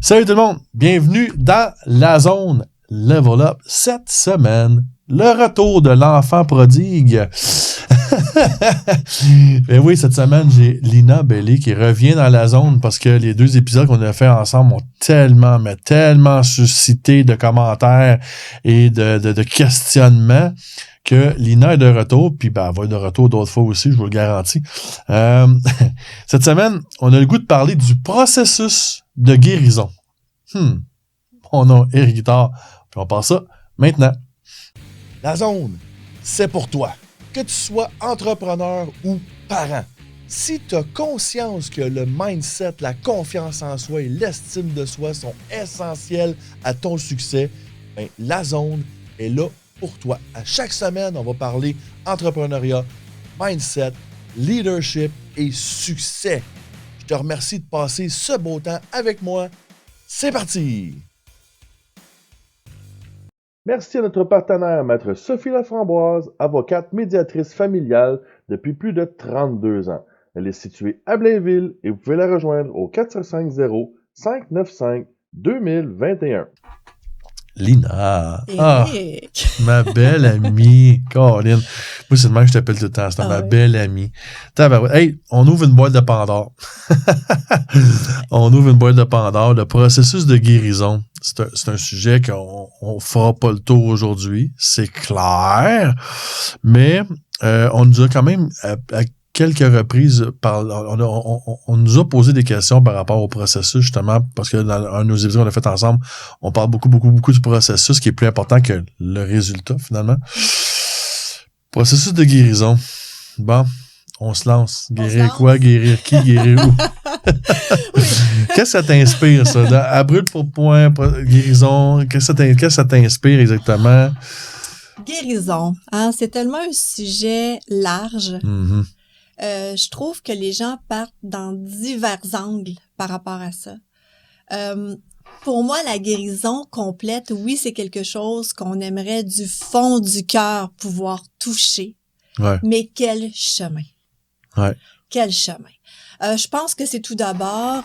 Salut tout le monde, bienvenue dans la zone Level Up. Cette semaine, le retour de l'enfant prodigue. Ben oui, cette semaine, j'ai Lina Bellé qui revient dans la zone parce que les deux épisodes qu'on a fait ensemble ont tellement suscité de commentaires et de questionnements que Lina est de retour, puis ben, elle va être de retour d'autres fois aussi, je vous le garantis. Cette semaine, on a le goût de parler du processus de guérison. Mon nom est Éric Guitard, puis on passe ça maintenant. La zone, c'est pour toi. Que tu sois entrepreneur ou parent. Si tu as conscience que le mindset, la confiance en soi et l'estime de soi sont essentiels à ton succès, ben, la zone est là pour toi. À chaque semaine, on va parler entrepreneuriat, mindset, leadership et succès. Je te remercie de passer ce beau temps avec moi. C'est parti! Merci à notre partenaire, Maître Sophie Laframboise, avocate médiatrice familiale depuis plus de 32 ans. Elle est située à Blainville et vous pouvez la rejoindre au 450-595-2021. Lina. Éric. Ma belle amie. Caroline. Moi, c'est le même que je t'appelle tout le temps. C'est ma belle amie. Hey, on ouvre une boîte de Pandore. On ouvre une boîte de Pandore. Le processus de guérison, c'est un sujet qu'on fera pas le tour aujourd'hui. C'est clair. Mais on nous a quand même, à quelques reprises, on nous a posé des questions par rapport au processus, justement, parce que dans un de nos épisodes qu'on a fait ensemble, on parle beaucoup du processus, qui est plus important que le résultat, finalement. Processus de guérison. Bon, on se lance. Guérir quoi? Guérir qui? Guérir où? Qu'est-ce que ça t'inspire, ça? À brûle pour point, guérison, qu'est-ce que ça t'inspire exactement? Guérison, hein? C'est tellement un sujet large. Mm-hmm. Je trouve que les gens partent dans divers angles par rapport à ça. Pour moi, la guérison complète, oui, c'est quelque chose qu'on aimerait du fond du cœur pouvoir toucher. Ouais. Mais quel chemin? Ouais. Quel chemin? Je pense que c'est tout d'abord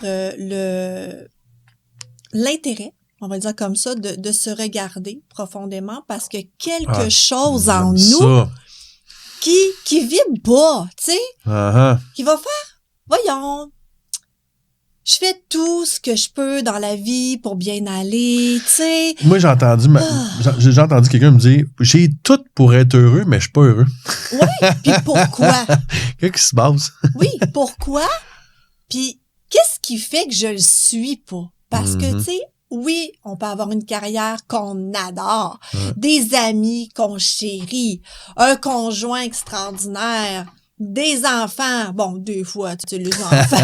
l'intérêt, on va dire comme ça, de se regarder profondément parce que quelque chose en nous qui vibre bas, tu sais, qui va faire, voyons, je fais tout ce que je peux dans la vie pour bien aller, tu sais. Moi, j'ai entendu quelqu'un me dire, j'ai tout pour être heureux, mais je suis pas heureux. Oui, puis pourquoi? Qu'est-ce qui se passe? Oui, pourquoi? Puis qu'est-ce qui fait que je le suis pas? Parce que, tu sais, oui, on peut avoir une carrière qu'on adore, des amis qu'on chérit, un conjoint extraordinaire, des enfants. Bon, des fois, tu sais, les enfants,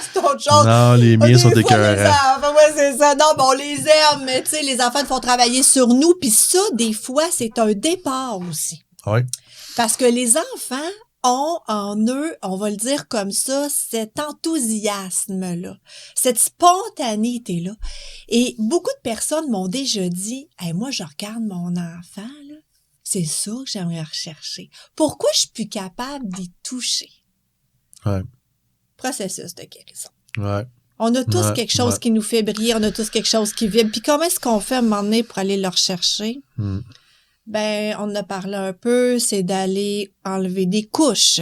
c'est autre chose. Non, les miens sont écœurants. Ouais, c'est ça. Non, bon, on les aime, mais tu sais, les enfants font travailler sur nous. Puis ça, des fois, c'est un départ aussi. Oui. Parce que les enfants ont en eux, on va le dire comme ça, cet enthousiasme-là, cette spontanéité-là. Et beaucoup de personnes m'ont déjà dit, hey, moi, je regarde mon enfant, là, c'est ça que j'aimerais rechercher. Pourquoi je suis plus capable d'y toucher? Ouais. Processus de guérison. Ouais. On a tous quelque chose qui nous fait briller, on a tous quelque chose qui vibre. Puis comment est-ce qu'on fait à un moment donné pour aller le rechercher? Ben, on en a parlé un peu, c'est d'aller enlever des couches.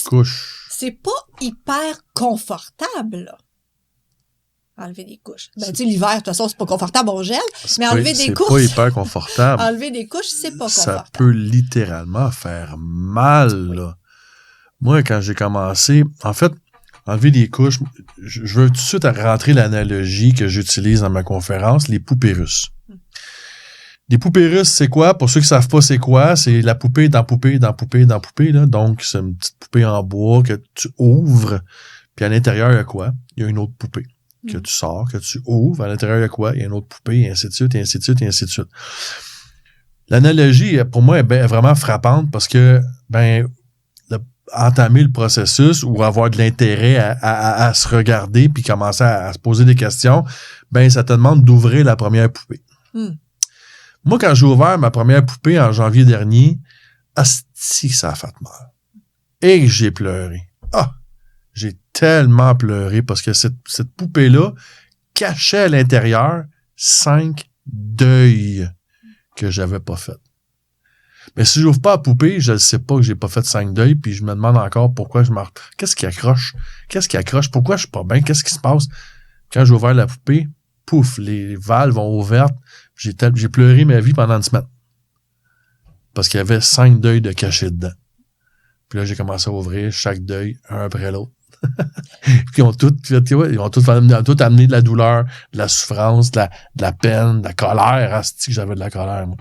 Couches. C'est pas hyper confortable, là. Enlever des couches. Ben, tu sais, l'hiver, de toute façon, c'est pas confortable, on gèle. Mais enlever des couches. C'est pas hyper confortable. Enlever des couches, c'est pas confortable. Ça peut littéralement faire mal, là. Moi, quand j'ai commencé, en fait, enlever des couches, je veux tout de suite rentrer l'analogie que j'utilise dans ma conférence, les poupées russes. Les poupées russes, c'est quoi? Pour ceux qui savent pas c'est quoi, c'est la poupée dans poupée, dans poupée, dans poupée, là. Donc, c'est une petite poupée en bois que tu ouvres, puis à l'intérieur, il y a quoi? Il y a une autre poupée que tu sors, que tu ouvres. À l'intérieur, il y a quoi? Il y a une autre poupée, et ainsi de suite, et ainsi de suite, et ainsi de suite. L'analogie, pour moi, est vraiment frappante parce que, entamer le processus ou avoir de l'intérêt à se regarder puis commencer à se poser des questions, ça te demande d'ouvrir la première poupée. Moi, quand j'ai ouvert ma première poupée en janvier dernier, asti, ça a fait mal. Et j'ai pleuré. J'ai tellement pleuré parce que cette poupée-là, cachait à l'intérieur 5 deuils que j'avais pas fait. Mais si j'ouvre pas la poupée, je ne sais pas que j'ai pas fait 5 deuils, puis je me demande encore pourquoi je m'en... Qu'est-ce qui accroche? Pourquoi je suis pas bien? Qu'est-ce qui se passe? Quand j'ai ouvert la poupée, pouf, les valves ont ouvertes. J'ai pleuré ma vie pendant une semaine. Parce qu'il y avait 5 deuils de cachés dedans. Puis là, j'ai commencé à ouvrir chaque deuil, un après l'autre. Puis ils ont tout amené de la douleur, de la souffrance, de la peine, de la colère. Asti que j'avais de la colère, moi.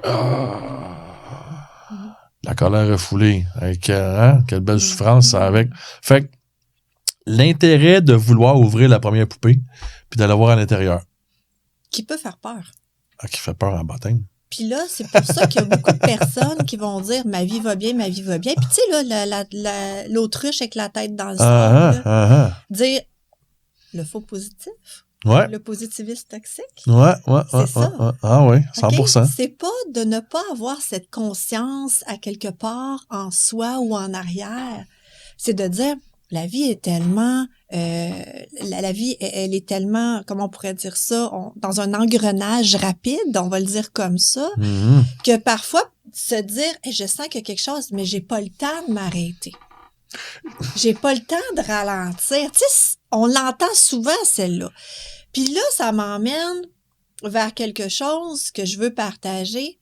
La colère refoulée. Avec, quelle belle souffrance, ça avec. Fait que l'intérêt de vouloir ouvrir la première poupée, puis d'aller voir à l'intérieur. Qui peut faire peur. Qui fait peur en baptême. Puis là, c'est pour ça qu'il y a beaucoup de personnes qui vont dire « ma vie va bien, ma vie va bien ». Puis tu sais, là, l'autruche avec la tête dans le sol, dire le faux positif, le positivisme toxique. C'est ça. Ah oui, 100%. Okay? C'est pas de ne pas avoir cette conscience à quelque part en soi ou en arrière. C'est de dire la vie est tellement... la vie, elle est tellement, comment on pourrait dire ça, dans un engrenage rapide, on va le dire comme ça, que parfois, se dire hey, je sens qu'il y a quelque chose, mais j'ai pas le temps de m'arrêter. J'ai pas le temps de ralentir. Tu sais, on l'entend souvent, celle-là. Puis là, ça m'emmène vers quelque chose que je veux partager.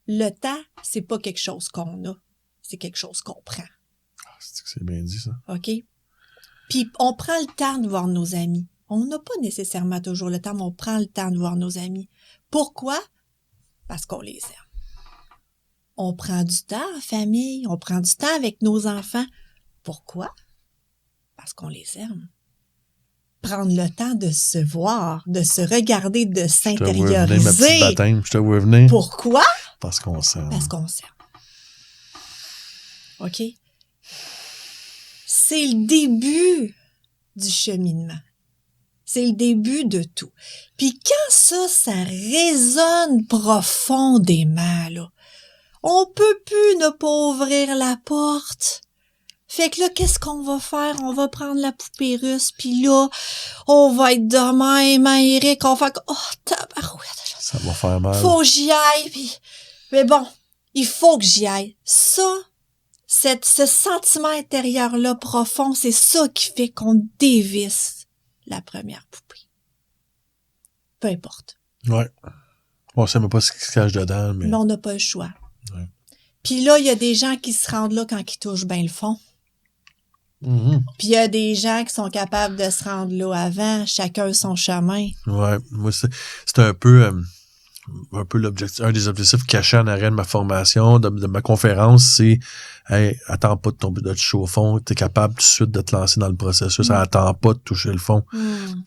Le temps, c'est pas quelque chose qu'on a, c'est quelque chose qu'on prend. C'est bien dit, ça. OK? Puis on prend le temps de voir nos amis. On n'a pas nécessairement toujours le temps, mais on prend le temps de voir nos amis. Pourquoi? Parce qu'on les aime. On prend du temps en famille, on prend du temps avec nos enfants. Pourquoi? Parce qu'on les aime. Prendre le temps de se voir, de se regarder, de s'intérioriser. Je te vois venir. Pourquoi? Parce qu'on s'aime. Parce qu'on s'aime. OK? C'est le début du cheminement. C'est le début de tout. Puis quand ça résonne profondément, là, on peut plus ne pas ouvrir la porte. Fait que là, qu'est-ce qu'on va faire? On va prendre la poupée russe, puis là, on va être de même, hein, Eric, on va faire « Oh, tabarouette! » Ça va faire mal. Faut que j'y aille, puis... Mais bon, il faut que j'y aille. Ça, ce sentiment intérieur-là profond, c'est ça qui fait qu'on dévisse la première poupée. Peu importe. Ouais. On sait même pas ce qui se cache dedans, mais... Mais on n'a pas le choix. Ouais. Puis là, il y a des gens qui se rendent là quand ils touchent bien le fond. Puis il y a des gens qui sont capables de se rendre là avant, chacun son chemin. Ouais, moi, c'est un peu l'objectif, un des objectifs cachés en arrière de ma formation, de ma conférence, c'est hey, attends pas de tomber de toucher au fond, t'es capable tout de suite de te lancer dans le processus, attends pas de toucher le fond.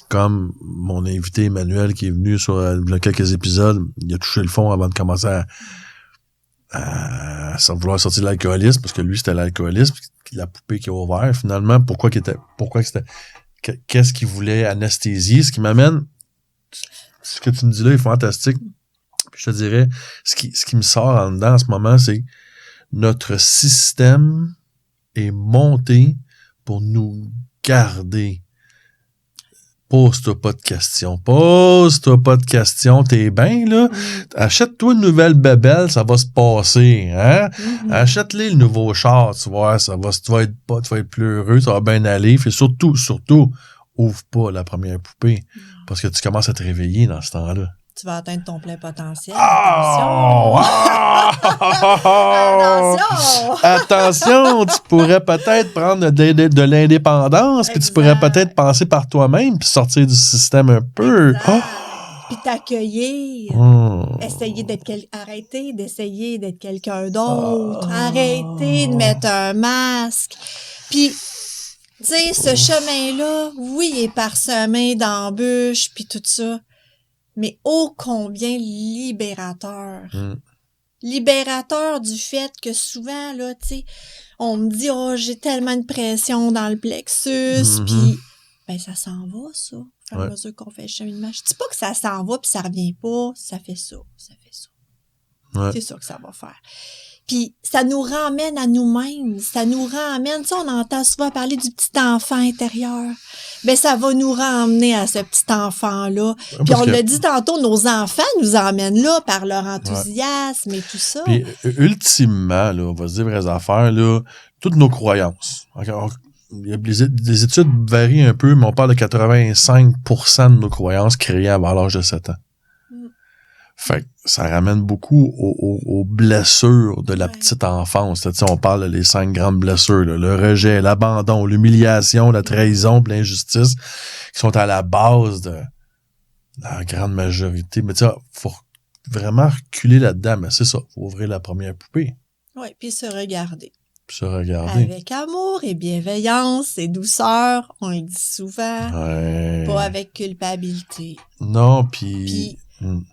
Comme mon invité Emmanuel qui est venu sur quelques épisodes, il a touché le fond avant de commencer à vouloir sortir de l'alcoolisme, parce que lui c'était l'alcoolisme, la poupée qui a ouvert finalement, qu'est-ce qu'il voulait anesthésier, ce qui m'amène, ce que tu me dis là est fantastique. Puis je te dirais, ce qui me sort en dedans en ce moment, c'est notre système est monté pour nous garder. Pose-toi pas de questions. T'es bien, là. Achète-toi une nouvelle bébelle, ça va se passer, hein. Achète-les le nouveau char, tu vois, tu vas être plus heureux, ça va bien aller. Puis surtout, ouvre pas la première poupée. Parce que tu commences à te réveiller dans ce temps-là. Tu vas atteindre ton plein potentiel. Attention, tu pourrais peut-être prendre de l'indépendance, puis tu pourrais peut-être penser par toi-même, puis sortir du système un peu. Puis t'accueillir. Arrêter d'essayer d'être quelqu'un d'autre. Arrêter de mettre un masque. Puis, tu sais, ce chemin-là, oui, il est parsemé d'embûches, puis tout ça. Mais ô combien libérateur. Libérateur du fait que souvent, là, tu sais, on me dit, oh, j'ai tellement de pression dans le plexus, puis ben ça s'en va, ça. Au fur et à mesure qu'on fait le cheminement. Je dis pas que ça s'en va puis ça revient pas, ça fait ça. Ouais. C'est ça que ça va faire. Puis ça nous ramène à nous-mêmes, ça nous ramène, tu sais, on entend souvent parler du petit enfant intérieur. Ben ça va nous ramener à ce petit enfant-là. Puis on l'a dit tantôt, nos enfants nous emmènent là par leur enthousiasme et tout ça. Puis ultimement, là, on va se dire vraies affaires, là, toutes nos croyances. Les études varient un peu, mais on parle de 85% de nos croyances créées avant l'âge de 7 ans. Fait que ça ramène beaucoup aux blessures de la petite enfance. Tu sais, on parle des 5 grandes blessures, là, le rejet, l'abandon, l'humiliation, la trahison, l'injustice, qui sont à la base de la grande majorité. Mais tu sais, faut vraiment reculer là-dedans. Mais c'est ça, faut ouvrir la première poupée. Oui, puis se regarder. Puis se regarder. Avec amour et bienveillance et douceur, on le dit souvent. Ouais. Pas avec culpabilité. Non, puis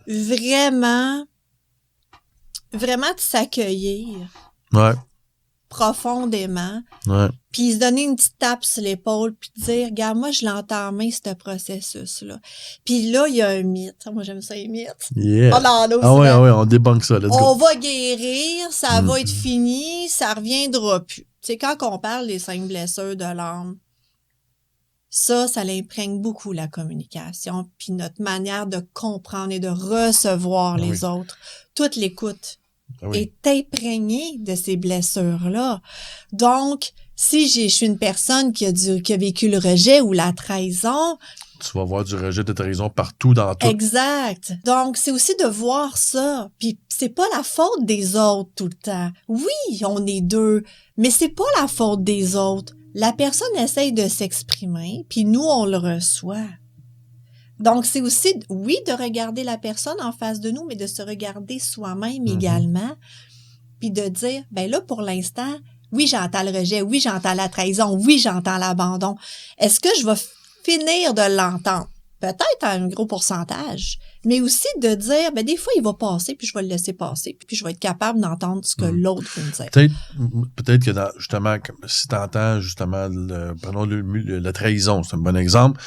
vraiment de s'accueillir profondément, puis se donner une petite tape sur l'épaule, puis dire, regarde, moi, je l'ai entamé, ce processus-là. Puis là, il y a un mythe. Moi, j'aime ça, les mythes. Yeah. Ouais, on débunk ça. Let's go. On va guérir, ça va être fini, ça reviendra plus. Tu sais, quand on parle des 5 blessures de l'âme, ça l'imprègne beaucoup la communication, puis notre manière de comprendre et de recevoir les autres. Toute l'écoute est imprégnée de ces blessures-là. Donc, si je suis une personne qui a vécu le rejet ou la trahison... Tu vas voir du rejet de trahison partout dans tout. Exact. Donc, c'est aussi de voir ça. Puis, c'est pas la faute des autres tout le temps. Oui, on est deux, mais c'est pas la faute des autres. La personne essaye de s'exprimer, puis nous, on le reçoit. Donc, c'est aussi, oui, de regarder la personne en face de nous, mais de se regarder soi-même également, puis de dire, ben là, pour l'instant, oui, j'entends le rejet, oui, j'entends la trahison, oui, j'entends l'abandon. Est-ce que je vais finir de l'entendre? Peut-être à un gros pourcentage, mais aussi de dire, ben des fois, il va passer, puis je vais le laisser passer, puis je vais être capable d'entendre ce que l'autre veut me dire. Peut-être que justement, si tu entends justement, prenons la trahison, c'est un bon exemple,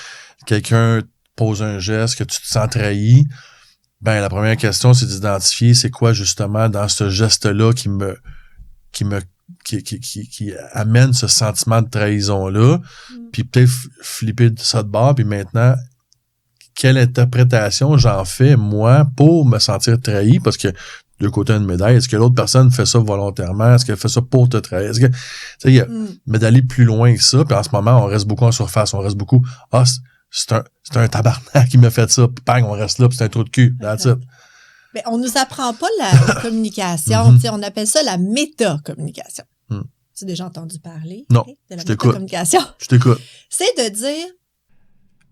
quelqu'un pose un geste, que tu te sens trahi, ben la première question, c'est d'identifier c'est quoi justement dans ce geste-là qui amène ce sentiment de trahison-là, puis peut-être flipper ça de bord, puis maintenant, quelle interprétation j'en fais, moi, pour me sentir trahi, parce que deux côtés d'une médaille, est-ce que l'autre personne fait ça volontairement, est-ce qu'elle fait ça pour te trahir, est-ce que, tu sais, mais d'aller plus loin que ça, puis en ce moment, on reste beaucoup en surface, on reste beaucoup, c'est un tabarnak qui m'a fait ça, puis bang, on reste là, puis c'est un trou de cul, that's it. Mais on nous apprend pas la communication, tu sais, on appelle ça la métacommunication. Tu as déjà entendu parler de la métacommunication? Je t'écoute. C'est de dire...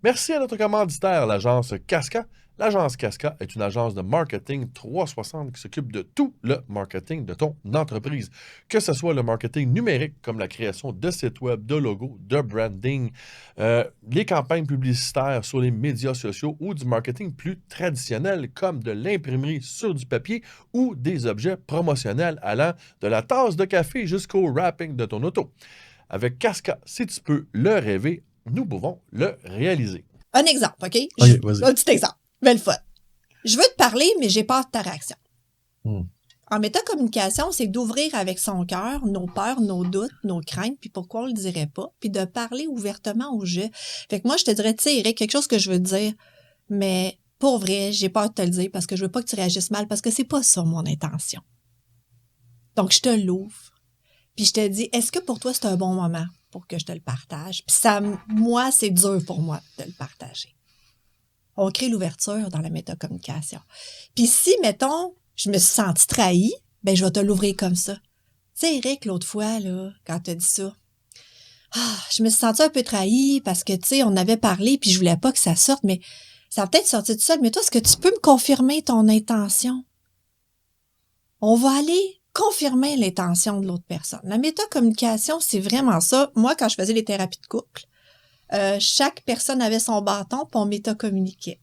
Merci à notre commanditaire, l'agence Casca. L'agence Casca est une agence de marketing 360 qui s'occupe de tout le marketing de ton entreprise. Que ce soit le marketing numérique, comme la création de sites web, de logos, de branding, les campagnes publicitaires sur les médias sociaux ou du marketing plus traditionnel, comme de l'imprimerie sur du papier ou des objets promotionnels allant de la tasse de café jusqu'au wrapping de ton auto. Avec Casca, si tu peux le rêver, nous pouvons le réaliser. Un exemple, OK? Vas-y. Un petit exemple. Belle fois. Je veux te parler, mais j'ai peur de ta réaction. En métacommunication, c'est d'ouvrir avec son cœur nos peurs, nos doutes, nos craintes, puis pourquoi on le dirait pas, puis de parler ouvertement au jeu. Fait que moi, je te dirais, tu sais, Eric, quelque chose que je veux te dire, mais pour vrai, j'ai peur de te le dire parce que je veux pas que tu réagisses mal, parce que c'est pas ça mon intention. Donc, je te l'ouvre. Puis je te dis, est-ce que pour toi, c'est un bon moment pour que je te le partage? Puis ça, moi, c'est dur pour moi de le partager. On crée l'ouverture dans la métacommunication. Puis si, mettons, je me suis sentie trahie, ben je vais te l'ouvrir comme ça. Tu sais, Eric, l'autre fois, là, quand tu as dit ça, je me suis sentie un peu trahie parce que, tu sais, on avait parlé puis je voulais pas que ça sorte, mais ça a peut-être sorti tout seul. Mais toi, est-ce que tu peux me confirmer ton intention? On va aller confirmer l'intention de l'autre personne. La métacommunication, c'est vraiment ça. Moi, quand je faisais les thérapies de couple, chaque personne avait son bâton, puis on métacommuniquait.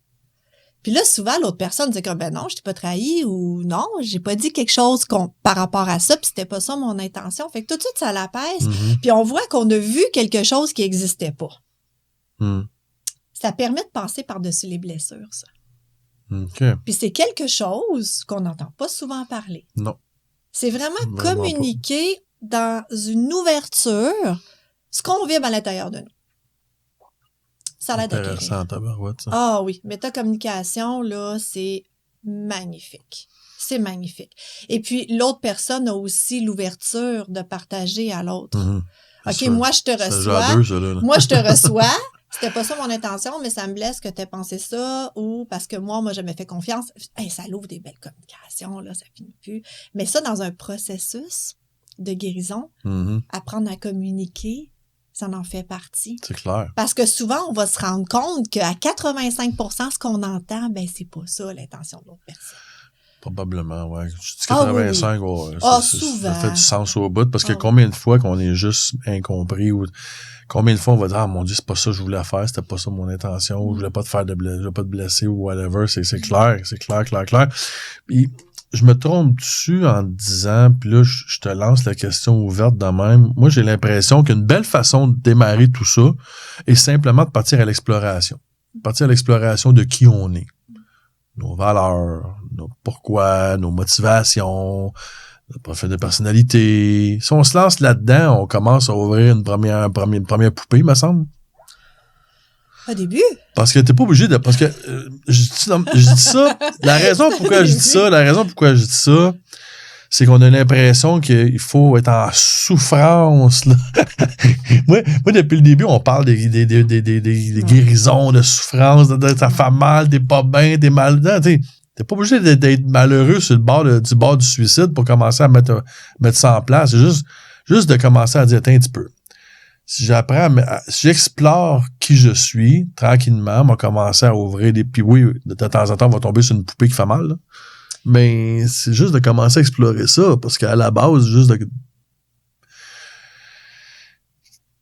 Puis là, souvent, l'autre personne disait comme, ben non, je t'ai pas trahi, ou non, j'ai pas dit quelque chose par rapport à ça, puis c'était pas ça mon intention. Fait que tout de suite, ça l'apaise, puis on voit qu'on a vu quelque chose qui existait pas. Ça permet de passer par-dessus les blessures, ça. Okay. Puis c'est quelque chose qu'on n'entend pas souvent parler. Non. C'est vraiment Vraiment communiquer dans une ouverture ce qu'on vibre à l'intérieur de nous. Ça l'aide à guérir. Intéressant, tabarouette, ça. Ah oui, métacommunication, là, c'est magnifique. C'est magnifique. Et puis, l'autre personne a aussi l'ouverture de partager à l'autre. Mhm. OK, C'est moi, je te ça joue reçois. à deux, ça, là. Moi, je te reçois. C'était pas ça mon intention, mais ça me blesse que tu aies pensé ça ou parce que moi, j'avais fait confiance. Hey, ça l'ouvre des belles communications, là, ça finit plus. Mais ça, dans un processus de guérison, Mhm. apprendre à communiquer, ça en fait partie. C'est clair. Parce que souvent, on va se rendre compte qu'à 85%, ce qu'on entend, ben c'est pas ça l'intention de l'autre personne. Probablement, ouais. Je dis Ah, oui, 85, ouais, Ah, ça souvent. fait du sens au bout, parce que Ah, oui. combien de fois qu'on est juste incompris ou combien de fois on va dire, ah mon Dieu, c'est pas ça que je voulais faire, c'était pas ça mon intention, ou je voulais pas te faire je voulais pas te blesser ou whatever, c'est clair, c'est clair. Puis, je me trompe dessus en te disant, puis là, je te lance la question ouverte de même. Moi, j'ai l'impression qu'une belle façon de démarrer tout ça est simplement de partir à l'exploration. Partir à l'exploration de qui on est. Nos valeurs, nos pourquoi, nos motivations, notre profil de personnalité. Si on se lance là-dedans, on commence à ouvrir une première poupée, me semble. Au début. Parce que t'es pas obligé de... Parce que je dis ça... La raison pourquoi je dis ça, c'est qu'on a l'impression qu'il faut être en souffrance, là. moi, depuis le début, on parle des guérisons, de souffrance, de ça fait mal, t'es pas bien, t'es mal dedans, t'es pas obligé d'être malheureux sur le bord du suicide pour commencer à mettre ça en place. C'est juste de commencer à dire, attends un petit peu. Si j'explore qui je suis, tranquillement, on va commencer à ouvrir des... Puis oui, de temps en temps, on va tomber sur une poupée qui fait mal, là. Mais c'est juste de commencer à explorer ça, parce qu'à la base, juste de... Tu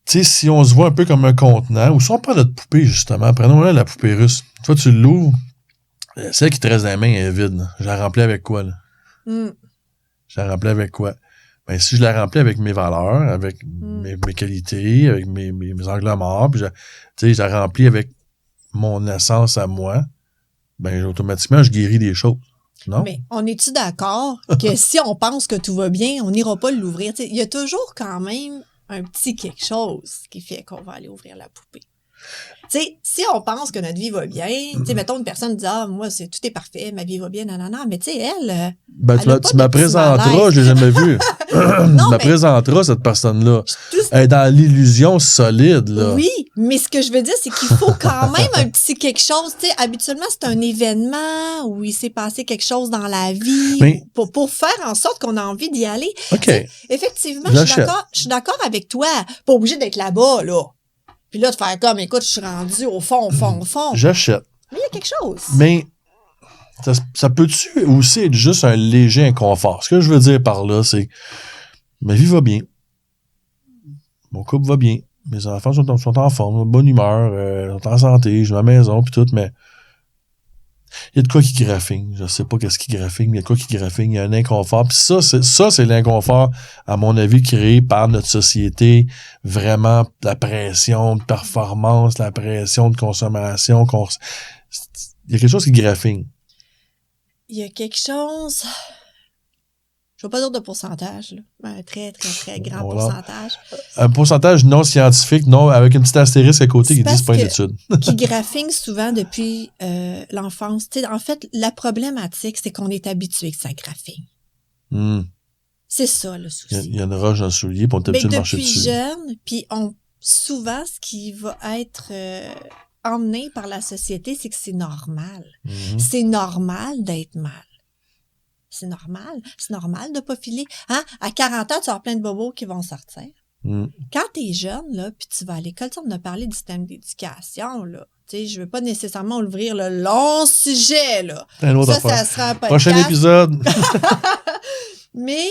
sais, si on se voit un peu comme un contenant, ou si on prend notre poupée, justement, prenons-la la poupée russe. Toi, tu l'ouvres, celle qui te reste dans les mains est vide, là. Je la remplis avec quoi, là? Je la remplis avec quoi? Ben, si je la remplis avec mes valeurs, avec mes qualités, avec mes angles morts, puis je la remplis avec mon essence à moi, ben, automatiquement, je guéris des choses. Non? Mais on est-tu d'accord que si on pense que tout va bien, on n'ira pas l'ouvrir? Il y a toujours quand même un petit quelque chose qui fait qu'on va aller ouvrir la poupée. T'sais, si on pense que notre vie va bien, mettons une personne dit « Ah, moi, tout est parfait, ma vie va bien, non, mais tu sais, elle... Ben, elle tu me présenteras, je l'ai jamais vu. Tu me présenteras, cette personne-là. Elle est dans l'illusion solide, là. Oui, mais ce que je veux dire, c'est qu'il faut quand même un petit quelque chose. Tu sais, habituellement, c'est un événement où il s'est passé quelque chose dans la vie mais, pour faire en sorte qu'on a envie d'y aller. OK. T'sais, effectivement, je suis d'accord avec toi. Pas obligé d'être là-bas, là. Puis là, de faire comme, écoute, je suis rendu au fond. J'achète. Mais il y a quelque chose. Mais ça peut-tu aussi être juste un léger inconfort? Ce que je veux dire par là, c'est ma vie va bien. Mon couple va bien. Mes enfants sont en forme, bonne humeur, sont en santé, j'ai ma maison, puis tout, mais il y a de quoi qui graffigne. Je sais pas qu'est-ce qui graffigne, mais il y a de quoi qui graffigne. Il y a un inconfort. Puis ça, c'est l'inconfort, à mon avis, créé par notre société. Vraiment, la pression de performance, la pression de consommation. Il y a quelque chose qui graffigne. Il y a quelque chose... Je ne vais pas dire de pourcentage, là. Un très, très, très grand pourcentage. Un pourcentage non scientifique, non, avec une petite astérisque à côté qui dit c'est pas une étude. Qui graffigne souvent depuis l'enfance. Tu sais, en fait, la problématique, c'est qu'on est habitué que ça graffigne. C'est ça, le souci. Il y a une roche dans le soulier, puis on est habitué de marcher dessus. Depuis jeune, puis souvent, ce qui va être emmené par la société, c'est que c'est normal. C'est normal d'être mal. C'est normal de pas filer. Hein? À 40 ans, tu vas avoir plein de bobos qui vont sortir. Quand t'es jeune, là, puis tu vas à l'école, on a parlé du système d'éducation, là. Tu sais, je veux pas nécessairement ouvrir le long sujet, là. Un autre ça sera un podcast. Prochain épisode. Mais,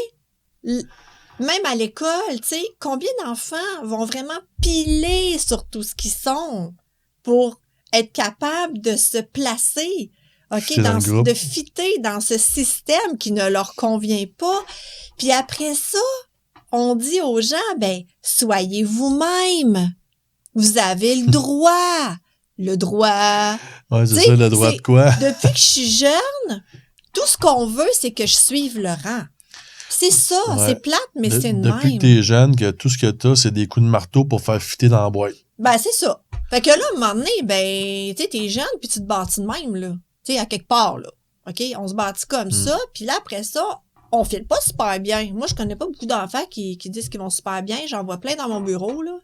même à l'école, tu sais, combien d'enfants vont vraiment piler sur tout ce qu'ils sont pour être capables de se placer? OK, de fitter dans ce système qui ne leur convient pas. Puis après ça, on dit aux gens, ben, soyez vous-même. Vous avez le droit. Le droit. Ouais, c'est ça, le droit de quoi? Depuis que je suis jeune, tout ce qu'on veut, c'est que je suive le rang. C'est ça, Ouais. c'est plate, mais c'est de Depuis même. que t'es jeune, que tout ce que t'as, c'est des coups de marteau pour faire fitter dans la boîte. Ben, c'est ça. Fait que là, à un moment donné, ben, tu sais, t'es jeune, puis tu te bâtis de même, là. Tu sais, à quelque part, là. OK? On se bâtit comme ça, puis là, après ça, on file pas super bien. Moi, je connais pas beaucoup d'enfants qui disent qu'ils vont super bien. J'en vois plein dans mon bureau, là.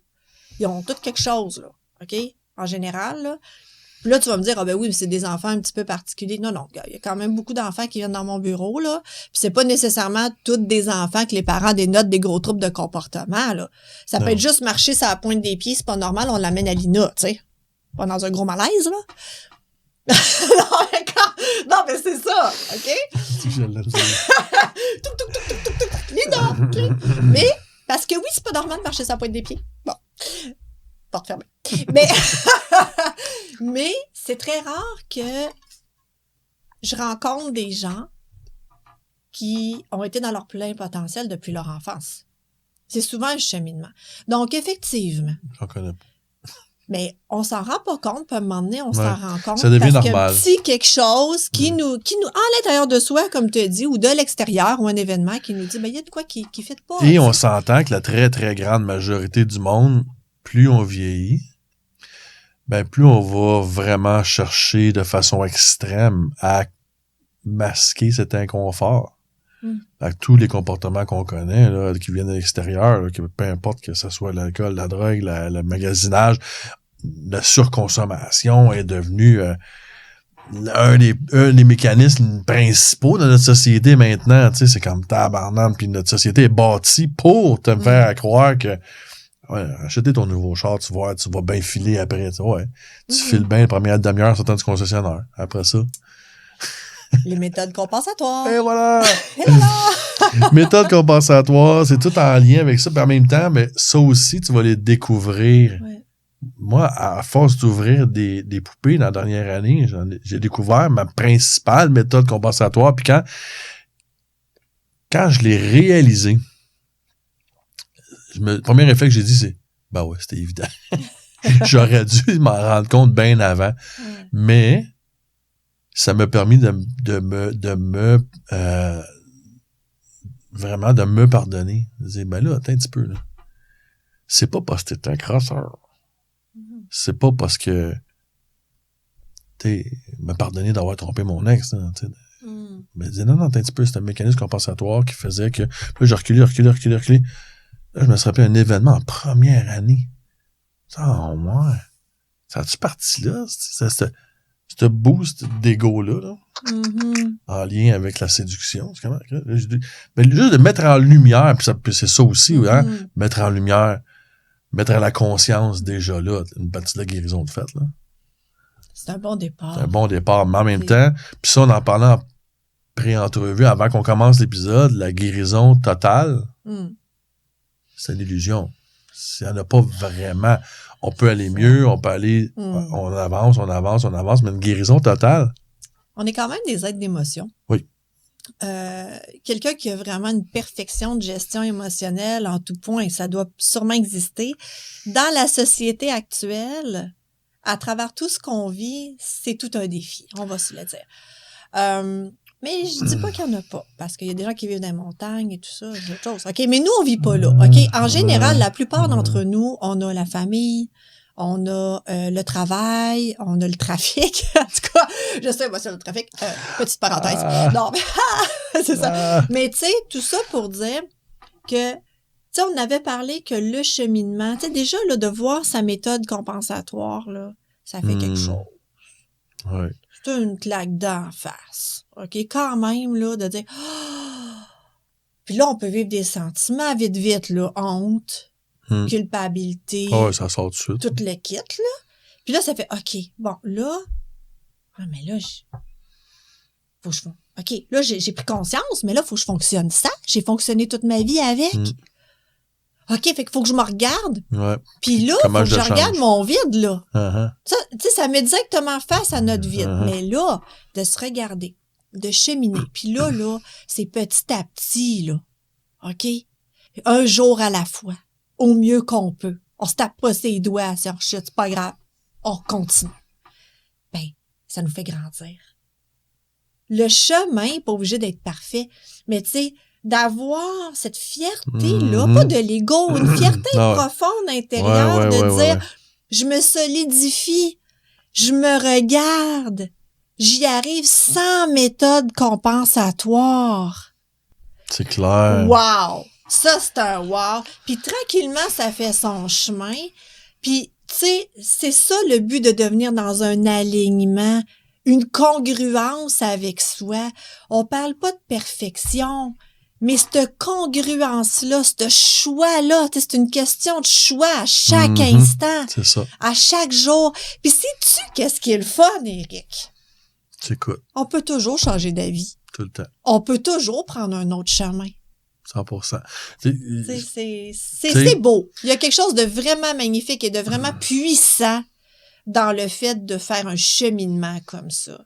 Ils ont tous quelque chose, là. OK? En général, là. Puis là, tu vas me dire, ah ben oui, mais c'est des enfants un petit peu particuliers. Non, non, il y a quand même beaucoup d'enfants qui viennent dans mon bureau, là. Puis c'est pas nécessairement tous des enfants que les parents dénotent des gros troubles de comportement, là. Ça peut Non. être juste marcher sur la pointe des pieds, c'est pas normal, on l'amène à l'INA, tu sais. Pas dans un gros malaise, là. non, mais c'est ça, OK? Je l'aime bien. L'INA, OK? Mais, parce que oui, c'est pas normal de marcher sur la pointe des pieds. Bon. Porte fermée. Mais, mais c'est très rare que je rencontre des gens qui ont été dans leur plein potentiel depuis leur enfance. C'est souvent un cheminement. Donc, effectivement, J'en connais pas. mais on s'en rend pas compte, puis à un moment donné, on Ouais. s'en rend compte. Ça devient parce qu'il y a normal. un petit quelque chose qui nous, à l'intérieur de soi, comme tu as dit, ou de l'extérieur, ou un événement qui nous dit, ben, il y a de quoi qui fit pas. Et on s'entend que la très, très grande majorité du monde, plus on vieillit, ben plus on va vraiment chercher de façon extrême à masquer cet inconfort. Avec tous les comportements qu'on connaît, là, qui viennent de l'extérieur, là, que peu importe que ce soit l'alcool, la drogue, le magasinage, la surconsommation est devenu un des mécanismes principaux de notre société maintenant. Tu sais, c'est comme tabarnak, puis notre société est bâtie pour te faire croire que ouais, acheter ton nouveau char, tu vas bien filer après. Tu vois, ouais. Tu files bien la première demi-heure sortant du concessionnaire. Après ça. Les méthodes compensatoires. Et voilà! Et voilà! Méthode compensatoire, c'est tout en lien avec ça. Puis en même temps, mais ça aussi, tu vas les découvrir. Ouais. Moi, à force d'ouvrir des poupées dans la dernière année, j'ai découvert ma principale méthode compensatoire. Puis quand je l'ai réalisée, le premier réflexe que j'ai dit, c'est ben ouais, c'était évident. J'aurais dû m'en rendre compte bien avant. Ouais. Mais ça m'a permis vraiment de me pardonner. De dire, ben là, attends un petit peu, là. C'est pas parce que t'es un crosseur. C'est pas parce que me pardonner d'avoir trompé mon ex, là, mais dire, non, attends un petit peu, c'est un mécanisme compensatoire qui faisait que, là, j'ai reculé. Là, je me suis rappelé un événement en première année. Oh, ouais. Ça a-tu parti là? Ce boost d'ego-là, là, en lien avec la séduction. C'est comment? Mais juste de mettre en lumière, puis c'est ça aussi, hein? Mettre en lumière, mettre à la conscience déjà là, une partie de la guérison de fait, là. C'est un bon départ. C'est un bon départ, mais en même temps, puis ça, on en parlait en pré-entrevue, avant qu'on commence l'épisode, la guérison totale, c'est une illusion. Il n'y en a pas vraiment. On peut aller mieux, on peut aller, on avance, mais une guérison totale. On est quand même des êtres d'émotion. Oui. Quelqu'un qui a vraiment une perfection de gestion émotionnelle en tout point, ça doit sûrement exister. Dans la société actuelle, à travers tout ce qu'on vit, c'est tout un défi, on va se le dire. Mais je dis pas qu'il y en a pas, parce qu'il y a des gens qui vivent dans les montagnes et tout ça, c'est autre chose. OK, mais nous, on vit pas là. OK, en général, la plupart d'entre nous, on a la famille, on a le travail, on a le trafic. En tout cas, je sais, moi, c'est le trafic. Petite parenthèse. Non, mais c'est ça. Mais tu sais, tout ça pour dire que, tu sais, on avait parlé que le cheminement, tu sais, déjà, là, de voir sa méthode compensatoire, là, ça fait quelque chose. Ouais. C'est une claque d'en face. OK? Quand même, là, de dire... Oh! Puis là, on peut vivre des sentiments vite, là. Honte, culpabilité. Ah ouais, ça sort tout de suite. Tout le kit, là. Puis là, ça fait, OK, bon, là... Ah, mais là, faut que je... OK, là, j'ai pris conscience, mais là, faut que je fonctionne ça. J'ai fonctionné toute ma vie avec. OK, fait qu'il faut que je me regarde. Ouais. Puis là, comment faut que je regarde mon vide, là. Ça, tu sais, ça met directement face à notre vide. Mais là, de se regarder, de cheminer. Puis là, c'est petit à petit, là. OK? Un jour à la fois. Au mieux qu'on peut. On se tape pas ses doigts si on chute, c'est pas grave. On continue. Ben, ça nous fait grandir. Le chemin n'est pas obligé d'être parfait. Mais tu sais, d'avoir cette fierté-là, pas de l'ego, une fierté profonde intérieure de dire je me solidifie, je me regarde, j'y arrive sans méthode compensatoire. C'est clair. Wow! Ça, c'est un wow. Puis tranquillement, ça fait son chemin. Puis, tu sais, c'est ça le but de devenir dans un alignement, une congruence avec soi. On parle pas de perfection, mais cette congruence-là, ce choix-là, c'est une question de choix à chaque instant. C'est ça. À chaque jour. Puis sais-tu qu'est-ce qui est le fun, Éric? T'écoutes. On peut toujours changer d'avis. Tout le temps. On peut toujours prendre un autre chemin. 100%. C'est beau. Il y a quelque chose de vraiment magnifique et de vraiment puissant dans le fait de faire un cheminement comme ça.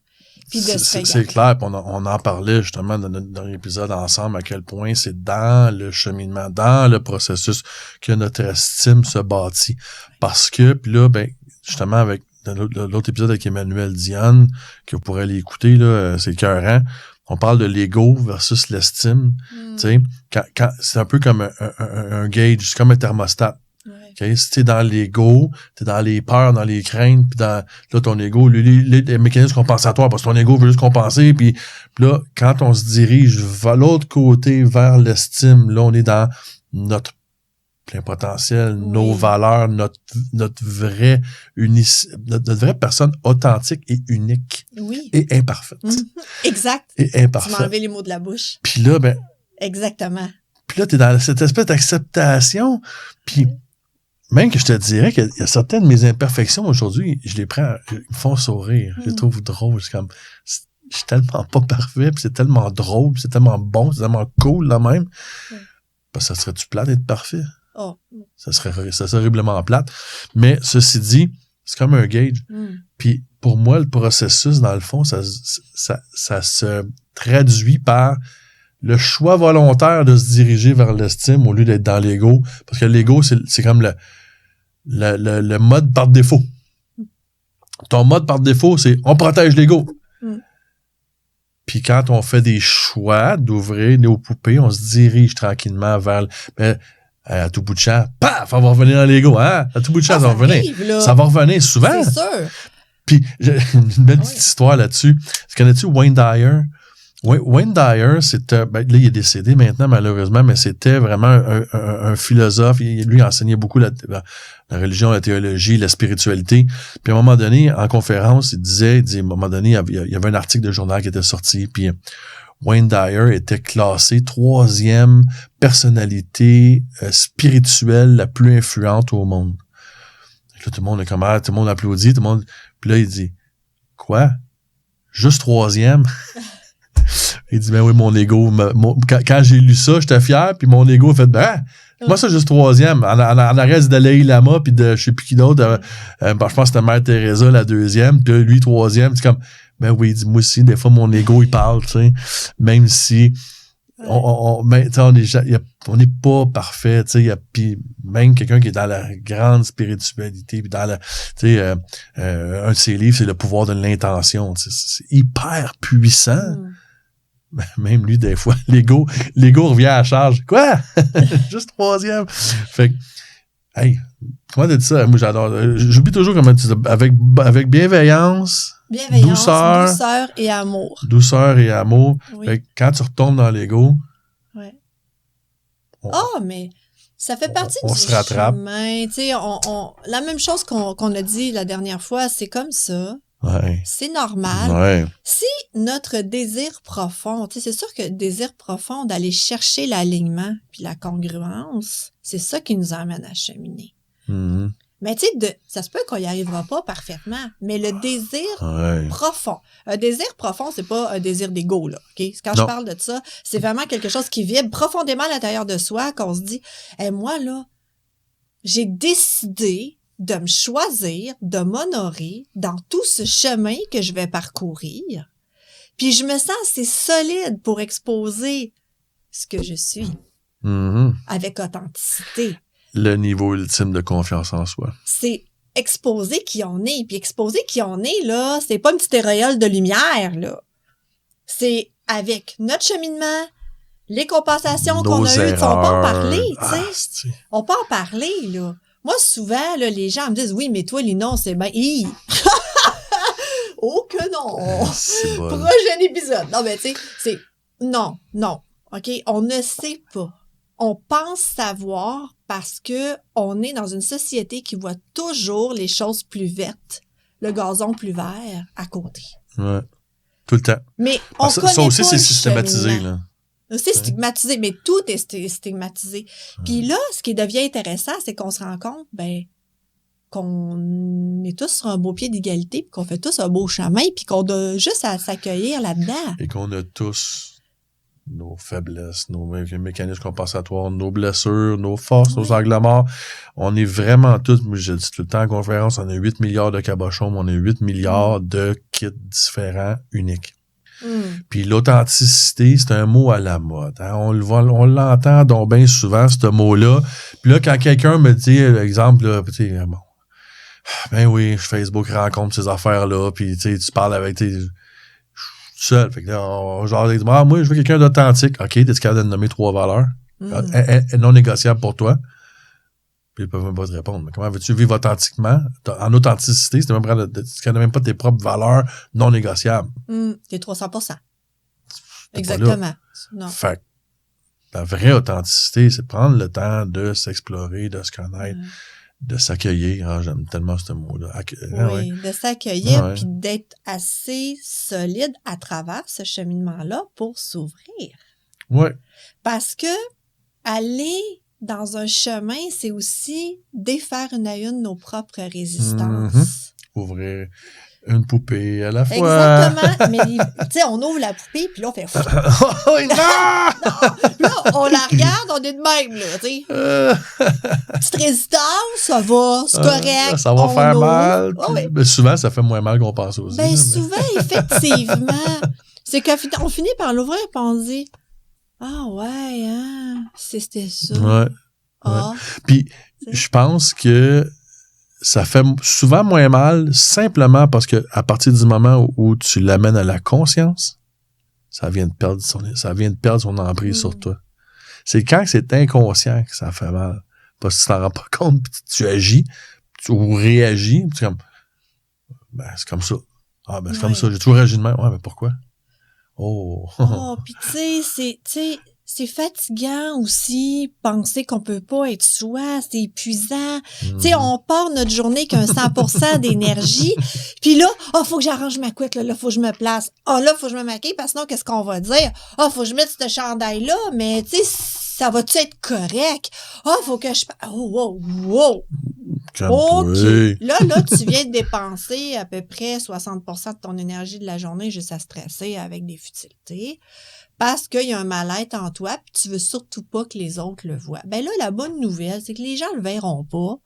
Puis de se regarder. C'est clair, on en parlait justement dans notre dernier épisode ensemble, à quel point c'est dans le cheminement, dans le processus que notre estime se bâtit. Parce que, puis là, ben, justement, avec l'autre épisode avec Emmanuel Dionne, que vous pourrez aller écouter, là, c'est écœurant. On parle de l'ego versus l'estime. Tu sais, quand c'est un peu comme un gauge, c'est comme un thermostat. Okay? Si t'es dans l'ego, t'es dans les peurs, dans les craintes, puis dans là, ton ego, les mécanismes compensatoires, parce que ton ego veut juste compenser, puis là, quand on se dirige vers l'autre côté, vers l'estime, là, on est dans notre plein potentiel, nos valeurs, notre vraie notre vraie personne authentique et unique. Oui. Et imparfaite. Exact. Et imparfaite. Tu m'as enlevé les mots de la bouche. Puis là, ben. Exactement. Puis là, t'es dans cette espèce d'acceptation. Puis même que je te dirais qu'il y a certaines de mes imperfections aujourd'hui, je les prends, ils me font sourire. Je les trouve drôles. C'est comme, je suis tellement pas parfait, puis c'est tellement drôle, puis c'est tellement bon, c'est tellement cool là même. Parce que ça serait-tu plate d'être parfait? Oh. Ça serait horriblement plate. Mais ceci dit, c'est comme un gauge. Puis pour moi, le processus, dans le fond, ça se traduit par le choix volontaire de se diriger vers l'estime au lieu d'être dans l'ego. Parce que l'ego, c'est comme le mode par défaut. Ton mode par défaut, c'est on protège l'ego. Puis quand on fait des choix d'ouvrir nos poupées, on se dirige tranquillement vers... à tout bout de champ, paf, on va revenir dans l'ego, hein? À tout bout de champ, ça va revenir. Ça va revenir souvent. C'est sûr. Puis, j'ai une belle petite histoire là-dessus. Connais-tu Wayne Dyer? Wayne Dyer, c'était, ben, là, il est décédé maintenant, malheureusement, mais c'était vraiment un philosophe. Lui, il enseignait beaucoup la religion, la théologie, la spiritualité. Puis, à un moment donné, en conférence, il disait, à un moment donné, il y avait un article de journal qui était sorti, puis Wayne Dyer était classé 3e personnalité spirituelle la plus influente au monde. Là, tout le monde est comme, tout le monde applaudit, tout le monde... Puis là, il dit, quoi? Juste 3e? Il dit, ben oui, mon ego, quand j'ai lu ça, j'étais fier, puis mon ego a fait, moi, ça, juste 3e. En arrêt de Dalai Lama, puis de je sais plus qui d'autre, je pense que c'était Mère Teresa, la 2e, puis lui, 3e. C'est comme, ben oui, il dit, moi aussi, des fois, mon ego, il parle, tu sais, même si on n'est pas parfait, tu sais, puis même quelqu'un qui est dans la grande spiritualité, puis dans un de ses livres, c'est Le pouvoir de l'intention, c'est hyper puissant. Même lui, des fois, l'ego revient à la charge. Quoi? Juste 3e. Fait que, hey, comment t'as dit ça? Moi, j'adore. J'oublie toujours comment tu dis, avec bienveillance, douceur et amour. Douceur et amour. Oui. Fait que quand tu retombes dans l'ego, mais ça fait partie on du se rattrape. chemin. Tu sais, la même chose qu'on a dit la dernière fois, c'est comme ça. Ouais. C'est normal. Ouais. Si notre désir profond, tu sais, c'est sûr que le désir profond d'aller chercher l'alignement puis la congruence, c'est ça qui nous amène à cheminer. Mais tu sais, ça se peut qu'on y arrivera pas parfaitement, mais le désir profond. Un désir profond, c'est pas un désir d'ego, là. OK? Quand je parle de ça, c'est vraiment quelque chose qui vibre profondément à l'intérieur de soi, qu'on se dit, moi, là, j'ai décidé de me choisir, de m'honorer dans tout ce chemin que je vais parcourir. Puis je me sens assez solide pour exposer ce que je suis avec authenticité. Le niveau ultime de confiance en soi. C'est exposer qui on est. Puis exposer qui on est, là, c'est pas une petite auréole de lumière, là. C'est avec notre cheminement, Les compensations Nos qu'on a eues, on peut en erreurs. parler, tu Ah, sais. c'est- On peut en parler, là. Moi, souvent, là, les gens me disent, oui, mais toi, Linon, c'est bien... Hi! Oh que non! c'est bon. Prochain épisode. Non, mais tu sais, c'est... Non. OK? On ne sait pas. On pense savoir parce que on est dans une société qui voit toujours les choses plus vertes, le gazon plus vert à côté. Ouais. Tout le temps. Mais on Ça connaît aussi, pas c'est le systématisé, cheminement. là. C'est stigmatisé, mais tout est stigmatisé. Puis là, ce qui devient intéressant, c'est qu'on se rend compte, qu'on est tous sur un beau pied d'égalité, puis qu'on fait tous un beau chemin, puis qu'on a juste à s'accueillir là-dedans. Et qu'on a tous nos faiblesses, nos mécanismes compensatoires, nos blessures, nos forces, nos angles morts. On est vraiment tous, je le dis tout le temps en conférence, on a 8 milliards de cabochons, mais on a 8 milliards de kits différents, uniques. Puis l'authenticité, c'est un mot à la mode. Hein? On l'entend donc bien souvent, ce mot-là. Puis là, quand quelqu'un me dit, exemple, là, tu sais, bon, ben oui, Facebook rencontre ces affaires-là, puis tu parles avec, je suis seul. Fait que là, genre, moi, je veux quelqu'un d'authentique. OK, t'es capable de nommer 3 valeurs non négociables pour toi. Puis ils peuvent même pas te répondre. Mais comment veux-tu vivre authentiquement, en authenticité, si tu n'as même pas tes propres valeurs non négociables? T'es 300%. T'es Exactement. Non. Fait que la vraie authenticité, c'est prendre le temps de s'explorer, de se connaître, de s'accueillir. Ah, j'aime tellement ce mot-là. Oui, de s'accueillir puis d'être assez solide à travers ce cheminement-là pour s'ouvrir. Oui. Parce que aller dans un chemin, c'est aussi défaire une à une nos propres résistances. Ouvrir une poupée à la fois. Exactement. Mais, tu sais, on ouvre la poupée, puis là, on fait... Oh, non! Là, on la regarde, on est de même, là, tu sais. Petite résistance, ça va, c'est correct. Ça va faire ouvre. mal. Oh, oui. Mais souvent, ça fait moins mal qu'on pense aussi. Ben, souvent, effectivement. C'est qu'on finit par l'ouvrir, puis on se dit... Ah ouais, hein, c'était ça. Ouais. Ah. Puis, je pense que ça fait souvent moins mal simplement parce que à partir du moment où tu l'amènes à la conscience, ça vient de perdre son emprise sur toi. C'est quand c'est inconscient que ça fait mal. Parce que tu t'en rends pas compte, puis tu agis, ou réagis, puis c'est comme ça. Ah, ben, c'est comme ça. J'ai toujours réagi de même. Ouais, mais pourquoi? Oh, puis tu sais, c'est fatigant aussi, penser qu'on peut pas être soi, c'est épuisant. Tu sais, on part notre journée qu'un 100% d'énergie, puis là, faut que j'arrange ma couette, là, faut que je me place. Là, faut que je me maquille, parce que sinon, qu'est-ce qu'on va dire? Faut que je mette ce chandail-là, mais tu sais, ça va-tu être correct? Faut que je... Oh, wow! OK. Là, tu viens de dépenser à peu près 60% de ton énergie de la journée juste à stresser avec des futilités parce qu'il y a un mal-être en toi puis tu veux surtout pas que les autres le voient. Ben là, la bonne nouvelle, c'est que les gens le verront pas.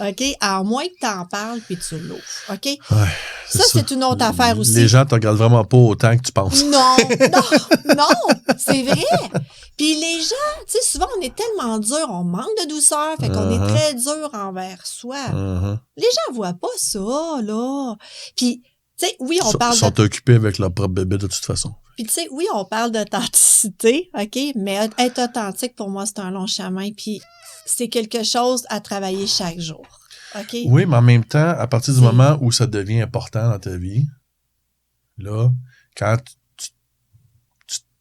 OK? À moins que tu en parles puis tu l'ouvres. OK? Ouais, c'est une autre affaire aussi. Les gens te regardent vraiment pas autant que tu penses. Non, c'est vrai. Puis les gens, tu sais, souvent, on est tellement dur, on manque de douceur, fait qu'on est très dur envers soi. Les gens voient pas ça, là. Puis, tu sais, oui, on parle Ils sont occupés avec leur propre bébé de toute façon. Puis, tu sais, oui, on parle d'authenticité, OK? Mais être authentique, pour moi, c'est un long chemin. Puis, c'est quelque chose à travailler chaque jour. OK? Oui, mais en même temps, à partir du moment où ça devient important dans ta vie, là, quand tu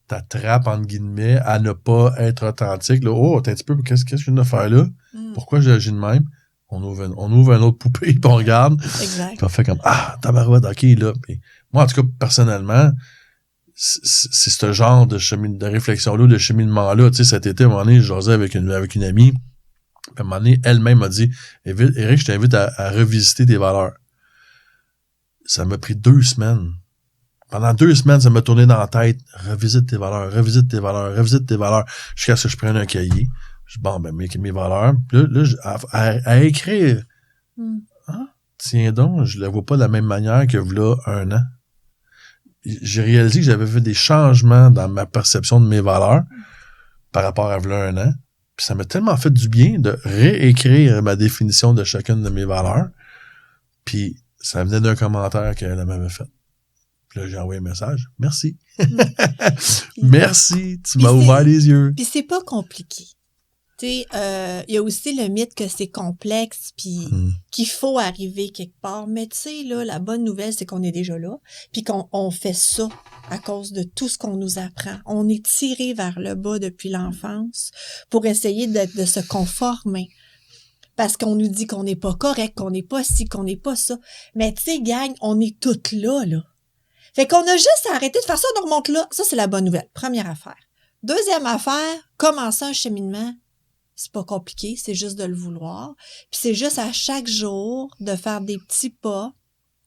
t'attrapes, entre guillemets, à ne pas être authentique, là, t'as un petit peu, qu'est-ce que je viens de faire là? Pourquoi j'agis de même? On ouvre une autre poupée, puis on regarde. Exact. Puis on fait comme, tabarouette, OK, là. Puis moi, en tout cas, personnellement, c'est ce genre de réflexion-là, de cheminement-là. Tu sais, cet été, à un moment donné, je jasais avec une amie. Puis à un moment donné, elle-même m'a dit, Éric, je t'invite à revisiter tes valeurs. Ça m'a pris 2 semaines. Pendant 2 semaines, ça m'a tourné dans la tête. Revisite tes valeurs. Jusqu'à ce que je prenne un cahier. Je dis, mes valeurs. Puis là à écrire. Tiens donc, je la vois pas de la même manière que v'là 1 an. J'ai réalisé que j'avais fait des changements dans ma perception de mes valeurs par rapport à v'là 1 an. Puis ça m'a tellement fait du bien de réécrire ma définition de chacune de mes valeurs. Puis ça venait d'un commentaire qu'elle m'avait fait. Puis là, j'ai envoyé un message. Merci. Puis- Merci, tu Puis m'as c'est- ouvert les yeux. Puis c'est pas compliqué. Tu sais, il y a aussi le mythe que c'est complexe, puis qu'il faut arriver quelque part. Mais tu sais, là, la bonne nouvelle, c'est qu'on est déjà là, puis qu'on fait ça à cause de tout ce qu'on nous apprend. On est tiré vers le bas depuis l'enfance pour essayer de se conformer. Parce qu'on nous dit qu'on n'est pas correct, qu'on n'est pas ci, qu'on n'est pas ça. Mais tu sais, gang, on est toutes là. Fait qu'on a juste à arrêter de faire ça, on remonte là. Ça, c'est la bonne nouvelle. Première affaire. Deuxième affaire, commencer un cheminement. C'est pas compliqué, c'est juste de le vouloir. Puis c'est juste à chaque jour de faire des petits pas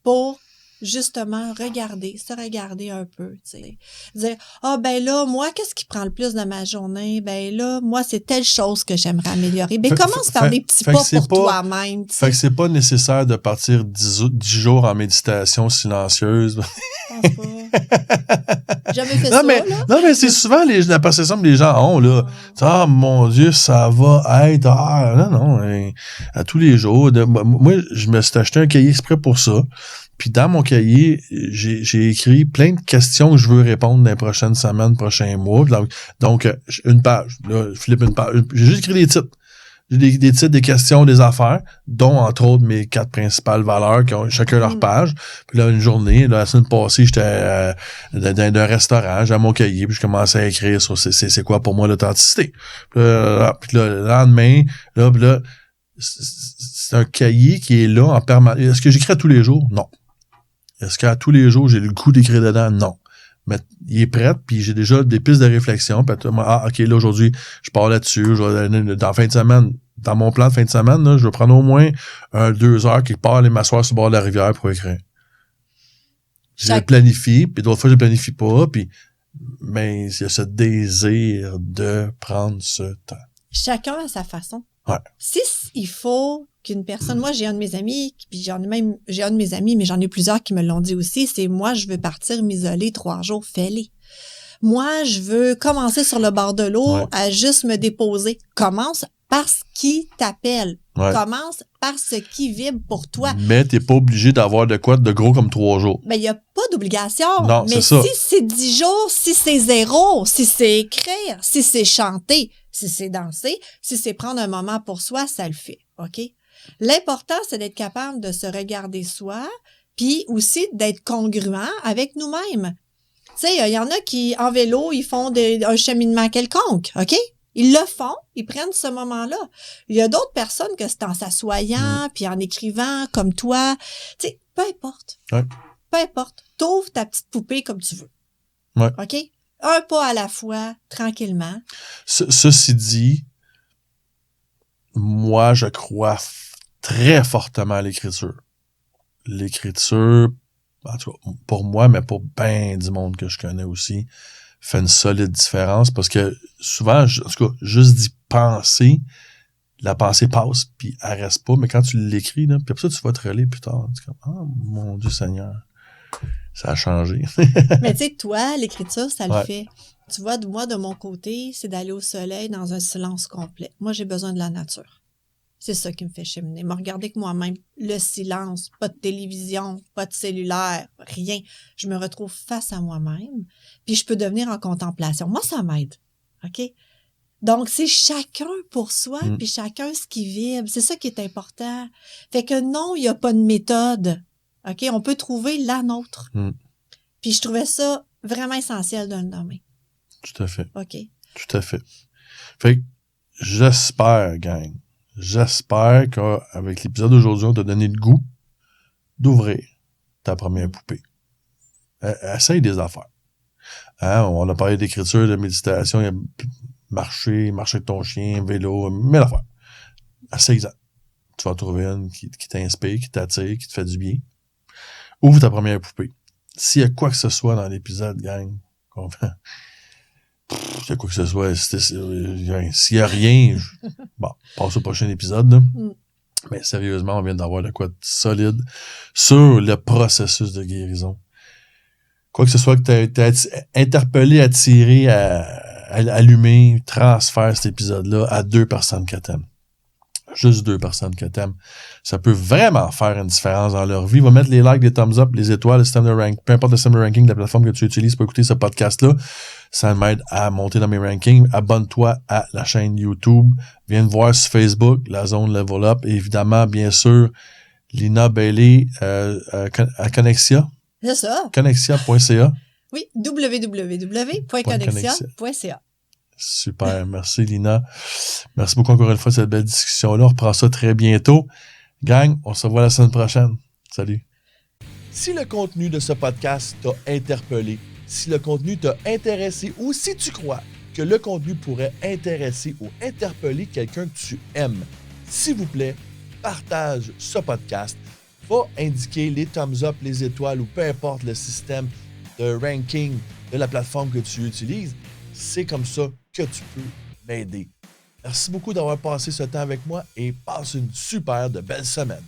pour justement se regarder un peu, tu sais. Dire, ben là, moi, qu'est-ce qui prend le plus de ma journée? Ben là, moi, c'est telle chose que j'aimerais améliorer. Ben commence par des petits pas pour toi-même, tu sais. Fait que c'est pas nécessaire de partir 10 jours en méditation silencieuse. Je pense pas. Jamais fait ça, là. Non, mais c'est souvent la perception que les gens ont, là. Ah, mon Dieu, ça va être, non, à tous les jours. Moi, je me suis acheté un cahier exprès pour ça. Puis dans mon cahier, j'ai écrit plein de questions que je veux répondre dans les prochaines semaines, prochains mois. Donc une page. Là, Philippe, une page. J'ai juste écrit des titres. J'ai des titres, des questions, des affaires, dont, entre autres, mes 4 principales valeurs qui ont chacun leur page. Puis là, une journée, la semaine passée, j'étais dans un restaurant, j'avais mon cahier, puis je commençais à écrire sur c'est quoi pour moi l'authenticité. Puis là, le lendemain, là, c'est un cahier qui est là en permanence. Est-ce que j'écris à tous les jours? Non. Est-ce qu'à tous les jours, j'ai le goût d'écrire dedans? Non. Mais il est prêt, puis j'ai déjà des pistes de réflexion. Puis OK, là, aujourd'hui, je pars là-dessus. Dans la fin de semaine, dans mon plan de fin de semaine, là, je vais prendre au moins 2 heures quelque part, aller m'asseoir sur le bord de la rivière pour écrire. Je le planifie, puis d'autres fois, je le planifie pas, puis mais il y a ce désir de prendre ce temps. Chacun à sa façon. Ouais. Si il faut qu'une personne, moi j'ai un de mes amis, puis j'ai un de mes amis, mais j'en ai plusieurs qui me l'ont dit aussi, c'est moi je veux partir m'isoler 3 jours, fais-les. Moi je veux commencer sur le bord de l'eau à juste me déposer. Commence par ce qui t'appelle. Ouais. Commence par ce qui vibre pour toi. Mais t'es pas obligé d'avoir de quoi de gros comme 3 jours. Ben, il n'y a pas d'obligation. Non, mais c'est ça. Si c'est 10 jours, si c'est 0, si c'est écrire, si c'est chanter, si c'est danser, si c'est prendre un moment pour soi, ça le fait. OK? L'important, c'est d'être capable de se regarder soi, puis aussi d'être congruent avec nous-mêmes. Tu sais, il y en a qui, en vélo, ils font un cheminement quelconque. OK? Ils le font, ils prennent ce moment-là. Il y a d'autres personnes que c'est en s'assoyant, puis en écrivant comme toi. Tu sais, peu importe. Ouais. Peu importe. T'ouvres ta petite poupée comme tu veux. Ouais. OK? Un pas à la fois, tranquillement. Ceci dit, moi, je crois très fortement à l'écriture. L'écriture, en tout cas, pour moi, mais pour ben du monde que je connais aussi, fait une solide différence parce que souvent, en tout cas, juste d'y penser, la pensée passe puis elle reste pas, mais quand tu l'écris, là, puis après ça, tu vas te relire plus tard. Tu es comme, oh mon Dieu Seigneur, ça a changé. Mais tu sais, toi, l'écriture, ça le Ouais. fait. Tu vois, moi, de mon côté, c'est d'aller au soleil dans un silence complet. Moi, j'ai besoin de la nature. C'est ça qui me fait cheminer. Me regarder que moi-même, le silence, pas de télévision, pas de cellulaire, rien. Je me retrouve face à moi-même, puis je peux devenir en contemplation. Moi, ça m'aide. OK? Donc, c'est chacun pour soi, puis chacun ce qui vibre. C'est ça qui est important. Fait que non, il n'y a pas de méthode. OK? On peut trouver la nôtre. Puis je trouvais ça vraiment essentiel de le nommer. Tout à fait. OK? Tout à fait. Fait que j'espère, gang, j'espère qu'avec l'épisode d'aujourd'hui, on t'a donné le goût d'ouvrir ta première poupée. Essaye des affaires. Hein, on a parlé d'écriture, de méditation, il y a marcher avec ton chien, vélo, mille affaires. Essaye-en. Tu vas trouver une qui t'inspire, qui t'attire, qui te fait du bien. Ouvre ta première poupée. S'il y a quoi que ce soit dans l'épisode, gang, s'il y a quoi que ce soit, s'il y a rien, bon, passe au prochain épisode, là. Mais sérieusement, on vient d'avoir de quoi de solide sur le processus de guérison. Quoi que ce soit que t'as interpellé, attiré, allumé, transfère cet épisode-là à 2 personnes que t'aimes. juste 2 personnes que t'aimes. Ça peut vraiment faire une différence dans leur vie. Va mettre les likes, les thumbs up, les étoiles, le système de rank, peu importe le système de ranking de la plateforme que tu utilises pour écouter ce podcast-là. Ça m'aide à monter dans mes rankings. Abonne-toi à la chaîne YouTube. Viens me voir sur Facebook, la zone Level Up. Et évidemment, bien sûr, Lina Bailey à Connexia. C'est ça. Connexia.ca. Oui, www.connexia.ca. Super, merci Lina. Merci beaucoup encore une fois de cette belle discussion-là. On reprend ça très bientôt. Gang, on se revoit la semaine prochaine. Salut. Si le contenu de ce podcast t'a interpellé, si le contenu t'a intéressé ou si tu crois que le contenu pourrait intéresser ou interpeller quelqu'un que tu aimes, s'il vous plaît, partage ce podcast. Va indiquer les thumbs up, les étoiles ou peu importe le système de ranking de la plateforme que tu utilises. C'est comme ça que tu peux m'aider. Merci beaucoup d'avoir passé ce temps avec moi et passe une super de belle semaine.